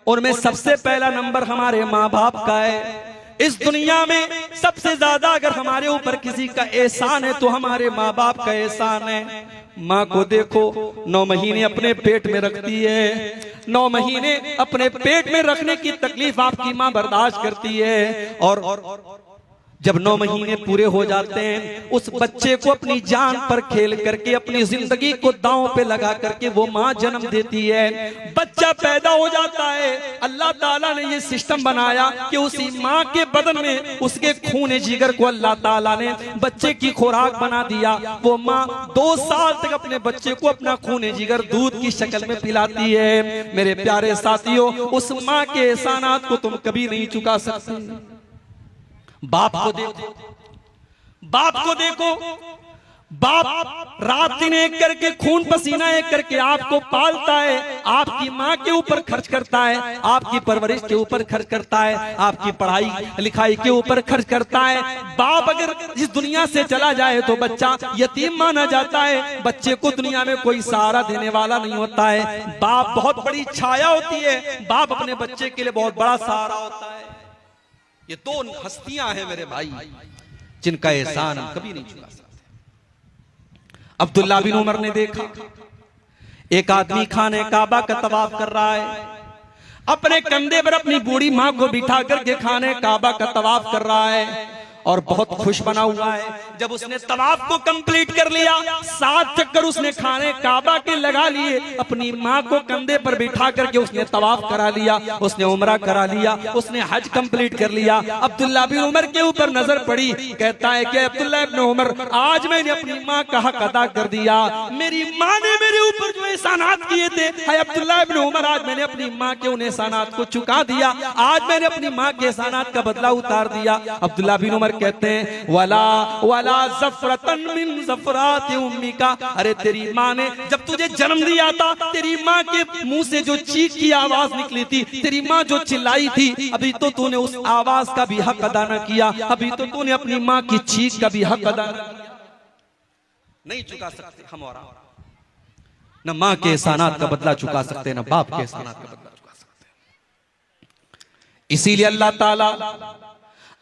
उनमें सबसे पहला नंबर हमारे माँ बाप का है। इस दुनिया में सबसे ज्यादा अगर हमारे ऊपर किसी का एहसान है तो हमारे माँ बाप का एहसान है। माँ को देखो 9 महीने अपने पेट में रखती है, 9 महीने अपने पेट में रखने की तकलीफ आपकी माँ बर्दाश्त करती है। और जब 9 महीने पूरे हो जाते हैं उस बच्चे को अपनी जान पर खेल करके अपनी जिंदगी को दांव पे लगा करके वो माँ जन्म देती है। बच्चा पैदा हो जाता है। अल्लाह ताला ने ये सिस्टम बनाया कि उसी माँ के बदन में उसके खून जिगर को अल्लाह ताला ने बच्चे की खुराक बना दिया। वो माँ 2 साल तक अपने बच्चे को अपना खून जिगर दूध की शक्ल में पिलाती है। मेरे प्यारे साथियों, उस माँ के एहसानात को तुम कभी नहीं चुका सकते। बाप को देखो, बाप को देखो, बाप रात दिन एक करके खून पसीना एक करके आपको पालता है, आपकी माँ के ऊपर खर्च करता है, आपकी परवरिश के ऊपर खर्च करता है, आपकी पढ़ाई लिखाई के ऊपर खर्च करता है। बाप अगर इस दुनिया से चला जाए तो बच्चा यतीम माना जाता है, बच्चे को दुनिया में कोई सहारा देने वाला नहीं होता है। बाप बहुत बड़ी छाया होती है, बाप अपने बच्चे के लिए बहुत बड़ा सहारा होता है। ये 2 हस्तियां हैं मेरे भाई जिनका एहसान हम कभी नहीं चुका सकते। अब्दुल्ला बिन उमर ने देखा एक आदमी खाने काबा का तवाफ कर रहा है, अपने कंधे पर अपनी बूढ़ी माँ को बिठा करके खाने काबा का तवाफ कर रहा है और बहुत खुश बना हुआ है। जब उसने तवाफ को कंप्लीट कर लिया, 7 चक्कर उसने खाने काबा के लगा लिए, अपनी माँ को कंधे पर बिठा करके उसने तवाफ करा लिया, उसने उम्रा करा लिया, उसने हज कंप्लीट कर लिया। अब्दुल्ला बिन उमर के ऊपर नजर पड़ी, कहता है कि अब्दुल्ला इब्न उमर, आज मैंने अपनी माँ का हक अदा कर दिया। मेरी माँ ने मेरे ऊपर जो एहसानात किए थे, है अब्दुल्ला इब्न उमर, आज मैंने अपनी माँ के उन एहसानात को चुका दिया, आज मैंने अपनी माँ के एहसानात का बदला उतार दिया। अब्दुल्ला बिन उमर कहते हैं वला वला ज़फ़रतन मिन ज़फ़राति उम्मिका, अरे तेरी माँ ने जब तुझे जन्म दिया था, तेरी माँ के मुंह से जो चीख की आवाज निकली थी, तेरी माँ जो चिल्लाई थी, अभी तो तूने उस आवाज का भी हक अदा न किया, अभी तो तूने अपनी माँ की चीख का भी हक अदा नहीं चुका सकते। हम और न माँ के एहसानात का बदला चुका सकते, न बाप के एहसानात का बदला चुका सकते। इसीलिए अल्लाह ताला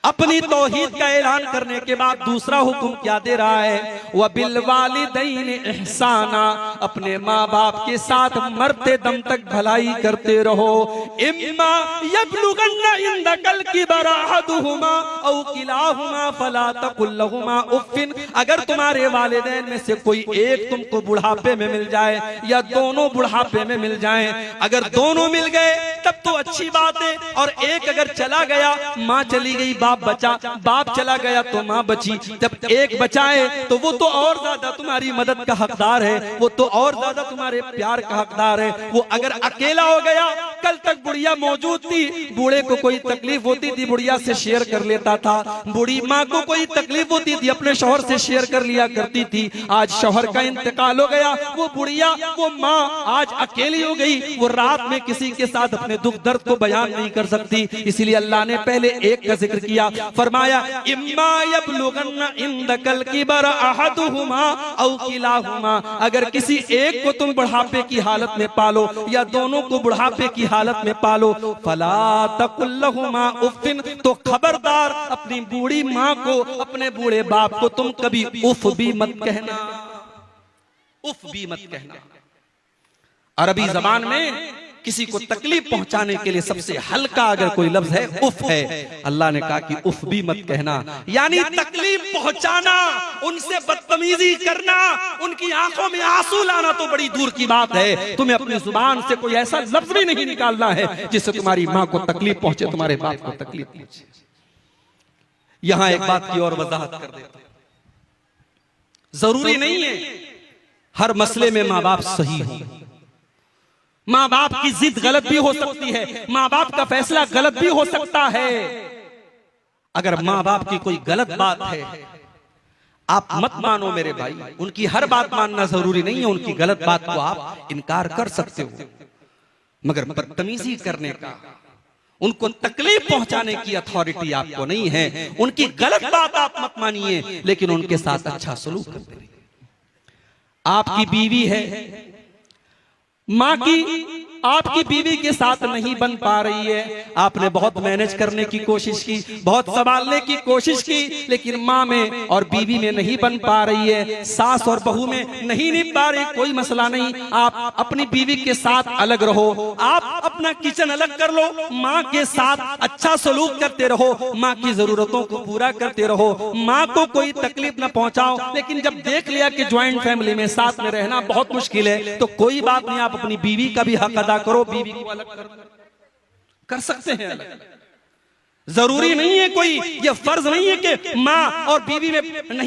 अपनी तौहीद का ऐलान करने के बाद दूसरा हुक्म क्या दे रहा है, वह बिल वालिदैन इहसाना, अपने माँ बाप के साथ मरते दम तक भलाई करते रहो। इम्मा यबलुगन्ना इंदकल किबरा अहदुहुमा औ किलाहुमा फला तकुल लहुमा उफ्फिन, अगर तुम्हारे वालिदैन में से कोई एक तुमको बुढ़ापे में मिल जाए या दोनों बुढ़ापे में मिल जाएं, अगर दोनों मिल गए तब तो अच्छी बात है, और एक अगर चला गया, माँ चली गई बाप बचा, बाप चला गया तो माँ बची, जब एक बचाए तो वो तो और ज्यादा तुम्हारी मदद का हकदार है, वो तो और ज्यादा तुम्हारे प्यार का हकदार है। वो अगर अकेला हो गया, कल तक बुढ़िया मौजूद थी, बूढ़े को कोई तकलीफ होती थी बुढ़िया से शेयर कर लेता था, बूढ़ी माँ को कोई तकलीफ होती थी अपने शौहर से शेयर कर लिया करती थी। आज शौहर का इंतकाल हो गया, वो बुढ़िया वो माँ आज अकेली हो गई, वो रात में किसी के साथ अपने दुख दर्द को बयान नहीं कर सकती। इसीलिए अल्लाह ने पहले एक का जिक्र किया, फरमाया इम्मा यबलुगन्ना इंदकल किबर अहदुहुमा औ किलाहुमा, अगर किसी एक को तुम बुढ़ापे की हालत में पालो या दोनों को बुढ़ापे की हालत में पालो, फला तकुल लहुमा उफ्फिन, तो खबरदार अपनी बूढ़ी माँ को, अपने बूढ़े बाप को तुम कभी उफ भी मत कहना, उफ भी मत कहना। अरबी जबान में किसी को तकलीफ पहुंचाने के लिए सबसे हल्का अगर कोई लफ्ज है उफ है। अल्लाह ने कहा कि उफ भी मत कहना, यानी तकलीफ पहुंचाना, उनसे बदतमीजी करना, उनकी आंखों में आंसू लाना तो बड़ी दूर की बात है। तुम्हें अपनी जुबान से कोई ऐसा लफ्ज भी नहीं निकालना है जिससे तुम्हारी माँ को तकलीफ पहुंचे, तुम्हारे बाप को तकलीफ पहुंचे। यहां एक बात की और वजाहत कर देता हूं, जरूरी नहीं है हर मसले में माँ बाप सही हो, माँ बाप की जिद गलत भी हो सकती है, माँ बाप का फैसला गलत भी हो सकता है। अगर माँ बाप की कोई गलत बात है आप मत मानो मेरे भाई, उनकी हर बात मानना जरूरी नहीं है, उनकी गलत बात को आप इनकार कर सकते हो, मगर बदतमीजी करने का, उनको तकलीफ पहुंचाने की अथॉरिटी आपको नहीं है। उनकी गलत बात आप मत मानिए, लेकिन उनके साथ अच्छा सलूक करते रहिए। आपकी बीवी है, माँ की आपकी बीवी के साथ नहीं बन पा रही है, आपने बहुत मैनेज करने की कोशिश की, बहुत संभालने की कोशिश की, लेकिन माँ में और बीवी में नहीं बन पा रही है, सास और बहू में नहीं निभ पा रही, कोई मसला नहीं, आप अपनी बीवी के साथ अलग रहो, आप अपना किचन अलग कर लो, माँ के साथ अच्छा सलूक करते रहो, माँ की जरूरतों को पूरा करते रहो, माँ को कोई तकलीफ ना पहुंचाओ। लेकिन जब देख लिया कि ज्वाइंट फैमिली में साथ में रहना बहुत मुश्किल है, तो कोई बात नहीं, आप अपनी बीवी का भी हक अदा करो, बीवी को अलग कर सकते हैं अलग। जरूरी नहीं है कोई, ये फर्ज नहीं है कि माँ और बीवी में नहीं